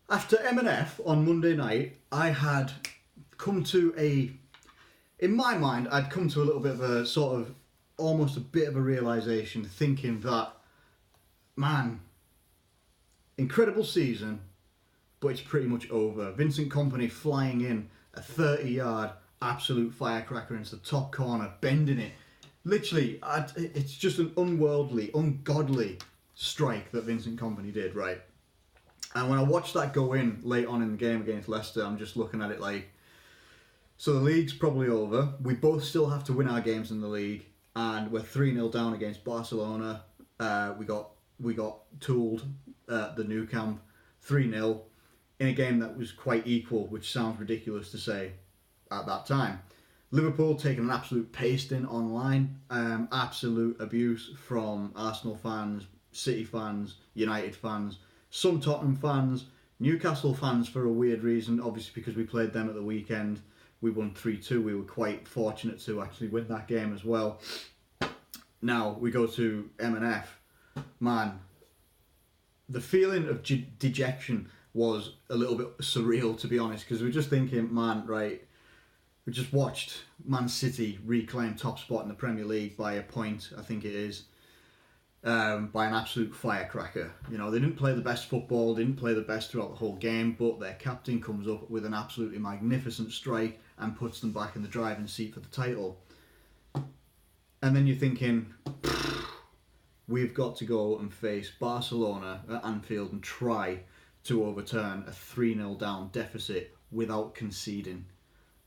After M&F on Monday night, I had come to in my mind, I'd come to a little bit of a sort of, almost a bit of a realisation, thinking that, man, incredible season, but it's pretty much over. Vincent Kompany flying in a 30-yard absolute firecracker into the top corner, bending it. Literally, it's just an unworldly, ungodly strike that Vincent Kompany did, right? And when I watched that go in late on in the game against Leicester, I'm just looking at it like, so the league's probably over. We both still have to win our games in the league, and we're 3-0 down against Barcelona. We got tooled at the Nou Camp 3-0 in a game that was quite equal, which sounds ridiculous to say at that time. Liverpool taking an absolute pasting online, absolute abuse from Arsenal fans, City fans, United fans, some Tottenham fans, Newcastle fans for a weird reason, obviously because we played them at the weekend. We won 3-2. We were quite fortunate to actually win that game as well. Now we go to M&F. Man, the feeling of dejection was a little bit surreal, to be honest, because we're just thinking, man, right, we just watched Man City reclaim top spot in the Premier League by a point, I think it is, by an absolute firecracker. You know, they didn't play the best football, didn't play the best throughout the whole game, but their captain comes up with an absolutely magnificent strike and puts them back in the driving seat for the title. And then you're thinking, we've got to go and face Barcelona at Anfield and try to overturn a 3-0 down deficit without conceding.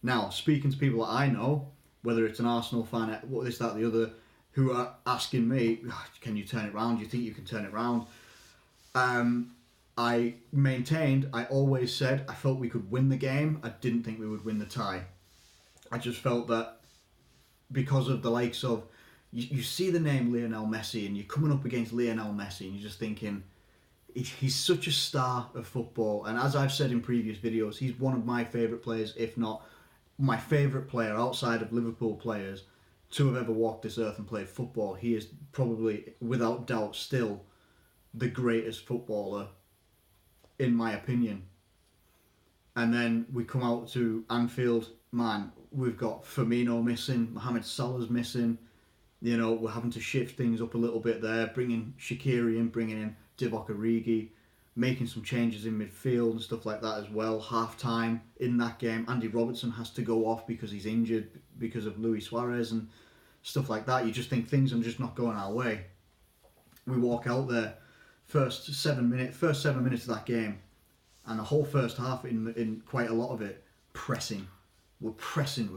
Now, speaking to people that I know, whether it's an Arsenal fan, this, that, the other, who are asking me, can you turn it round? Do you think you can turn it round? I maintained, I always said, I felt we could win the game. I didn't think we would win the tie. I just felt that because of the likes of, you see the name Lionel Messi and you're coming up against Lionel Messi and you're just thinking, he's such a star of football. And as I've said in previous videos, he's one of my favourite players, if not my favourite player outside of Liverpool players to have ever walked this earth and played football. He is probably, without doubt, still the greatest footballer, in my opinion. And then we come out to Anfield, man, we've got Firmino missing, Mohamed Salah's missing. You know, we're having to shift things up a little bit there, bringing Shaqiri in, bringing in Divock Origi, making some changes in midfield and stuff like that as well. Half-time in that game, Andy Robertson has to go off because he's injured because of Luis Suarez and stuff like that. You just think things are just not going our way. We walk out there, first 7 minutes of that game, and the whole first half, in quite a lot of it, pressing pressing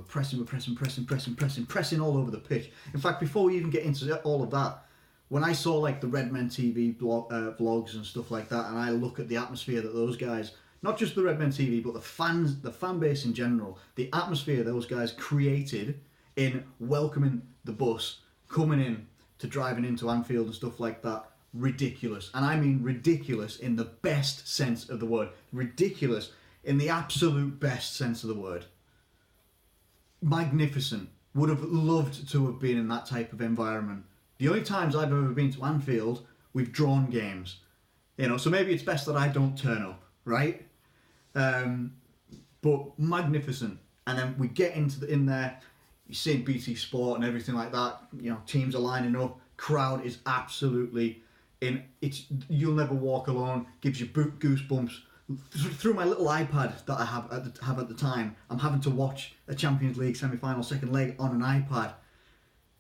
all over the pitch. In fact, before we even get into all of that, when I saw like the Redmen TV vlogs and stuff like that, and I look at the atmosphere that those guys, not just the Redmen TV, but the fan base in general, the atmosphere those guys created in welcoming the bus, coming in to driving into Anfield and stuff like that, ridiculous. And I mean ridiculous in the best sense of the word. Ridiculous in the absolute best sense of the word. Magnificent. Would have loved to have been in that type of environment. The only times I've ever been to Anfield, we've drawn games. You know, so maybe it's best that I don't turn up, right? But magnificent. And then we get in there, you see BT Sport and everything like that, you know, teams are lining up, crowd is absolutely in, you'll never walk alone, gives you goosebumps. Through my little iPad that I have at the time, I'm having to watch a Champions League semi-final second leg on an iPad,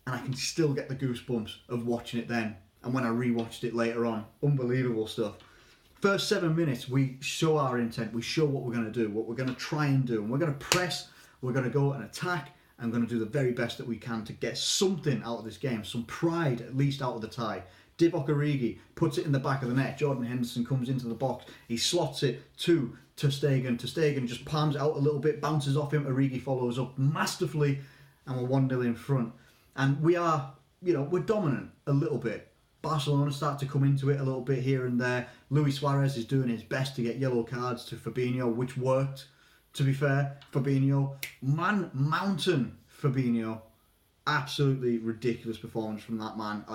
and I can still get the goosebumps of watching it then. And when I rewatched it later on, unbelievable stuff. First 7 minutes, we show our intent, we show what we're going to do, what we're going to try and do, and we're going to press, we're going to go and attack, and we're going to do the very best that we can to get something out of this game, some pride at least out of the tie. Divock Origi puts it in the back of the net. Jordan Henderson comes into the box. He slots it to ter Stegen. Ter Stegen just palms it out a little bit, bounces off him. Origi follows up masterfully, and we're 1-0 in front. And we are, you know, we're dominant a little bit. Barcelona start to come into it a little bit here and there. Luis Suarez is doing his best to get yellow cards to Fabinho, which worked, to be fair. Fabinho, mountain Fabinho. Absolutely ridiculous performance from that man.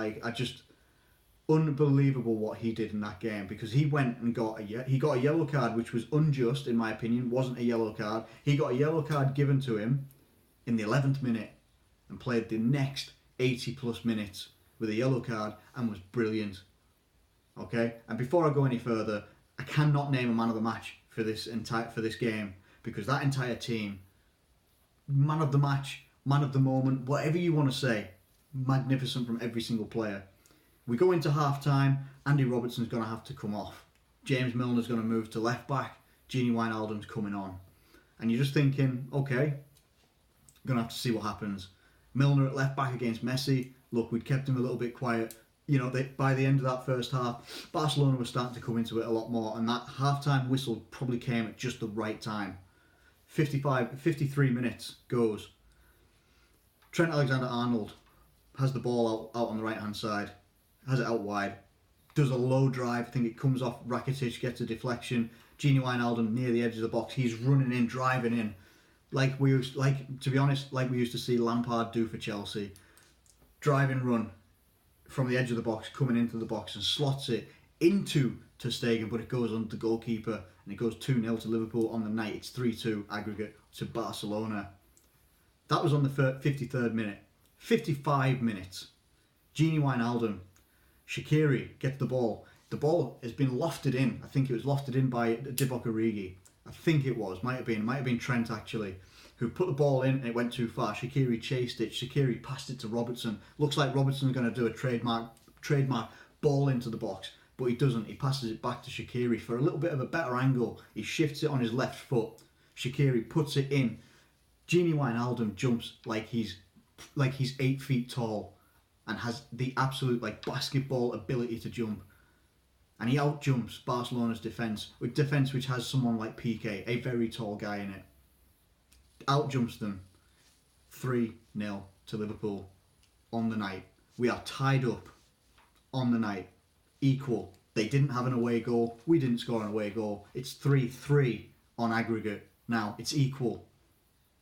unbelievable what he did in that game, because he went and got a yellow card, which was unjust in my opinion. Wasn't a yellow card. He got a yellow card given to him in the 11th minute and played the next 80 plus minutes with a yellow card and was brilliant. Okay, and before I go any further, I cannot name a man of the match for this game, because that entire team, man of the match, man of the moment, whatever you want to say, magnificent from every single player. We go into half time. Andy Robertson's going to have to come off. James Milner's going to move to left back. Gini Wijnaldum's coming on. And you're just thinking, okay, going to have to see what happens. Milner at left back against Messi. Look, we'd kept him a little bit quiet. You know, by the end of that first half, Barcelona was starting to come into it a lot more, and that half-time whistle probably came at just the right time. 53 minutes goes. Trent Alexander-Arnold has the ball out on the right-hand side, has it out wide, does a low drive. I think it comes off Rakitic, gets a deflection. Gini Wijnaldum near the edge of the box. He's running in, driving in, to be honest, like we used to see Lampard do for Chelsea. Drive and run from the edge of the box, coming into the box, and slots it into ter Stegen, but it goes under the goalkeeper, and it goes 2-0 to Liverpool on the night. It's 3-2 aggregate to Barcelona. That was on the 53rd minute. 55 minutes. Gini Wijnaldum, Shaqiri gets the ball. The ball has been lofted in. I think it was lofted in by Divock Origi. I think it was. Might have been Trent actually, who put the ball in and it went too far. Shaqiri chased it. Shaqiri passed it to Robertson. Looks like Robertson's going to do a trademark ball into the box, but he doesn't. He passes it back to Shaqiri for a little bit of a better angle. He shifts it on his left foot. Shaqiri puts it in. Gini Wijnaldum jumps like he's 8 feet tall and has the absolute basketball ability to jump. And he outjumps Barcelona's defence which has someone like Piqué, a very tall guy in it. Outjumps them. 3-0 to Liverpool on the night. We are tied up on the night. Equal. They didn't have an away goal. We didn't score an away goal. It's 3-3 on aggregate. Now, it's equal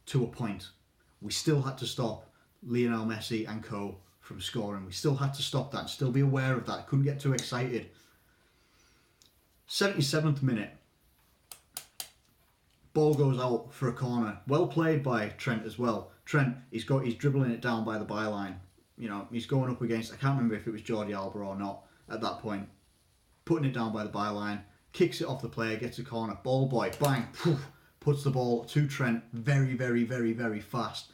to a point. We still had to stop Lionel Messi and co from scoring. We still had to stop that and still be aware of that. Couldn't get too excited. 77th minute. Ball goes out for a corner. Well played by Trent as well. Trent, he's dribbling it down by the byline. You know, he's going up against, I can't remember if it was Jordi Alba or not at that point. Putting it down by the byline, kicks it off the player, gets a corner. Ball boy, bang, poof, puts the ball to Trent very, very, very, very fast.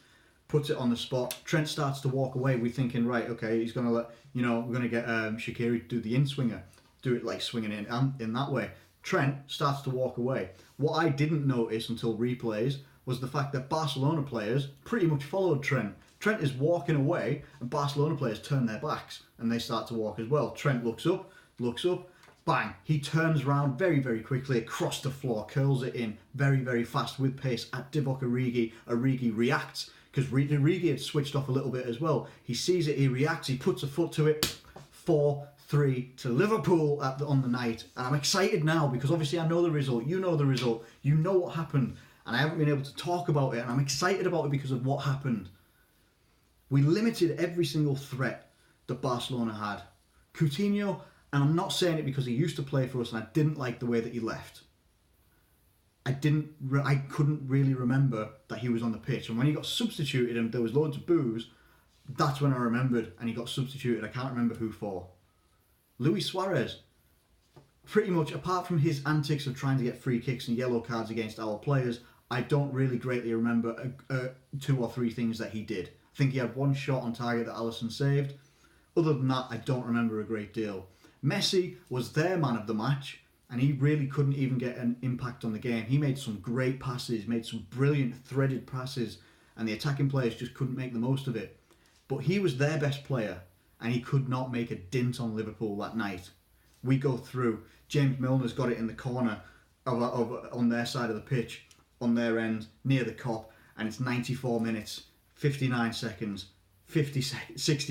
Puts it on the spot. Trent starts to walk away. We're thinking, right, okay, he's going to we're going to get Shaqiri to do the in-swinger. Do it like swinging in that way. Trent starts to walk away. What I didn't notice until replays was the fact that Barcelona players pretty much followed Trent. Trent is walking away and Barcelona players turn their backs and they start to walk as well. Trent looks up, bang. He turns around very, very quickly across the floor, curls it in very, very fast with pace at Divock Origi. Origi reacts because Origi had switched off a little bit as well. He sees it, he reacts, he puts a foot to it. 4-3 to Liverpool on the night. And I'm excited now because obviously I know the result. You know the result. You know what happened. And I haven't been able to talk about it. And I'm excited about it because of what happened. We limited every single threat that Barcelona had. Coutinho, and I'm not saying it because he used to play for us and I didn't like the way that he left. I couldn't really remember that he was on the pitch. And when he got substituted and there was loads of boos, that's when I remembered, and he got substituted. I can't remember who for. Luis Suarez, pretty much apart from his antics of trying to get free kicks and yellow cards against our players, I don't really greatly remember 2 or 3 things that he did. I think he had one shot on target that Alisson saved. Other than that, I don't remember a great deal. Messi was their man of the match, and he really couldn't even get an impact on the game. He made some great passes, made some brilliant threaded passes, and the attacking players just couldn't make the most of it. But he was their best player, and he could not make a dint on Liverpool that night. We go through. James Milner's got it in the corner on their side of the pitch, on their end, near the cop, and it's 94 minutes, 59 seconds, 60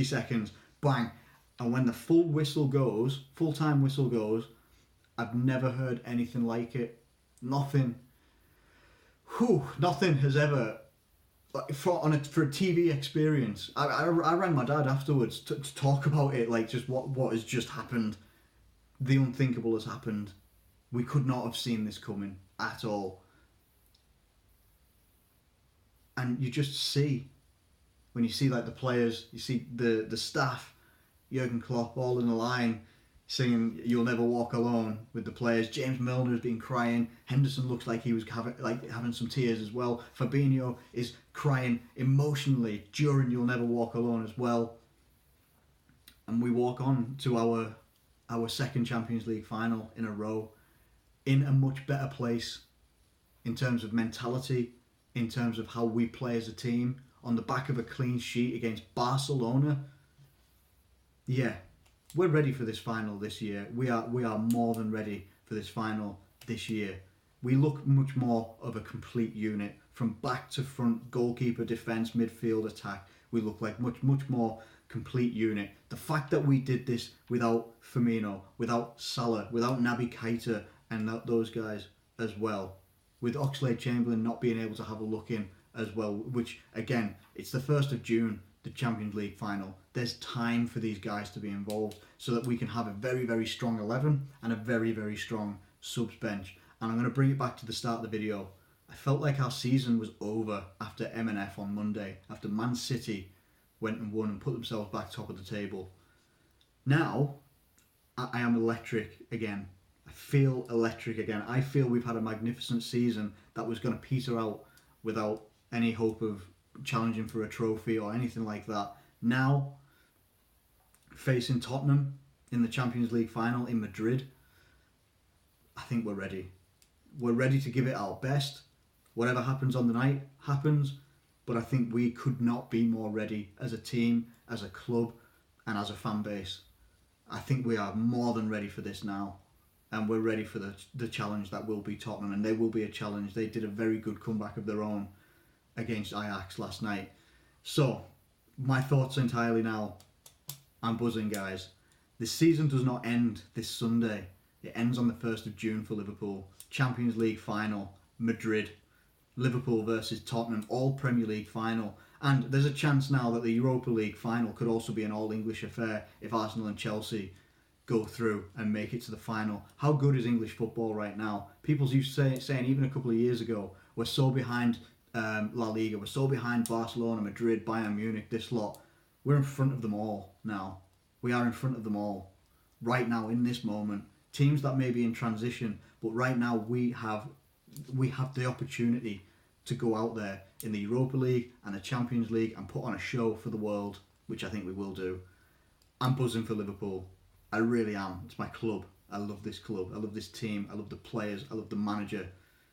seconds, bang. And when the full-time whistle goes, I've never heard anything like it. Nothing has ever for a TV experience. I rang my dad afterwards to talk about it, like just what has just happened. The unthinkable has happened. We could not have seen this coming at all. And you just see, when you see like the players, you see the staff, Jurgen Klopp all in a line singing "You'll Never Walk Alone" with the players. James Milner has been crying. Henderson looks like he was having some tears as well. Fabinho is crying emotionally during "You'll Never Walk Alone" as well. And we walk on to our second Champions League final in a row, in a much better place in terms of mentality, in terms of how we play as a team, on the back of a clean sheet against Barcelona. Yeah, we're ready for this final this year. We are more than ready for this final this year. We look much more of a complete unit from back to front, goalkeeper, defence, midfield, attack. We look like much more complete unit. The fact that we did this without Firmino, without Salah, without Naby Keita and those guys as well, with Oxlade-Chamberlain not being able to have a look in as well, which again, it's the 1st of June, the Champions League final. There's time for these guys to be involved so that we can have a very, very strong 11 and a very, very strong subs bench. And I'm going to bring it back to the start of the video. I felt like our season was over after M&F on Monday, after Man City went and won and put themselves back top of the table. Now, I am electric again. I feel electric again. I feel we've had a magnificent season that was going to peter out without any hope of challenging for a trophy or anything like that. Now, facing Tottenham in the Champions League final in Madrid, I think we're ready. We're ready to give it our best. Whatever happens on the night happens, but I think we could not be more ready as a team, as a club, and as a fan base. I think we are more than ready for this now, and we're ready for the challenge that will be Tottenham, and they will be a challenge. They did a very good comeback of their own against Ajax last night. So, my thoughts entirely now. I'm buzzing, guys. This season does not end this Sunday. It ends on the 1st of June for Liverpool. Champions League final, Madrid. Liverpool versus Tottenham, all Premier League final. And there's a chance now that the Europa League final could also be an all-English affair if Arsenal and Chelsea go through and make it to the final. How good is English football right now? People used to saying even a couple of years ago, we're so behind La Liga, we're so behind Barcelona, Madrid, Bayern Munich, this lot. We're in front of them all now. We are in front of them all right now in this moment. Teams that may be in transition, but right now we have the opportunity to go out there in the Europa League and the Champions League and put on a show for the world, which I think we will do. I'm buzzing for Liverpool. I really am. It's my club. I love this club. I love this team. I love the players. I love the manager.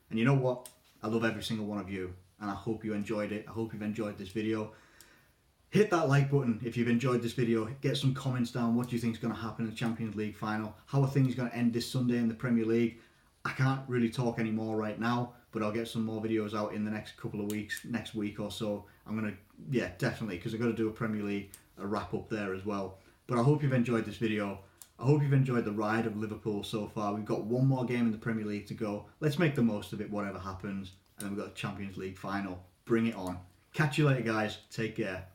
And you know what? I love every single one of you. And I hope you enjoyed it. I hope you've enjoyed this video. Hit that like button if you've enjoyed this video. Get some comments down. What do you think is going to happen in the Champions League final? How are things going to end this Sunday in the Premier League? I can't really talk anymore right now, but I'll get some more videos out in the next couple of weeks, next week or so. I'm going to, yeah, definitely, because I've got to do a Premier League wrap up there as well. But I hope you've enjoyed this video. I hope you've enjoyed the ride of Liverpool so far. We've got one more game in the Premier League to go. Let's make the most of it, whatever happens. And then we've got a Champions League final. Bring it on. Catch you later, guys. Take care.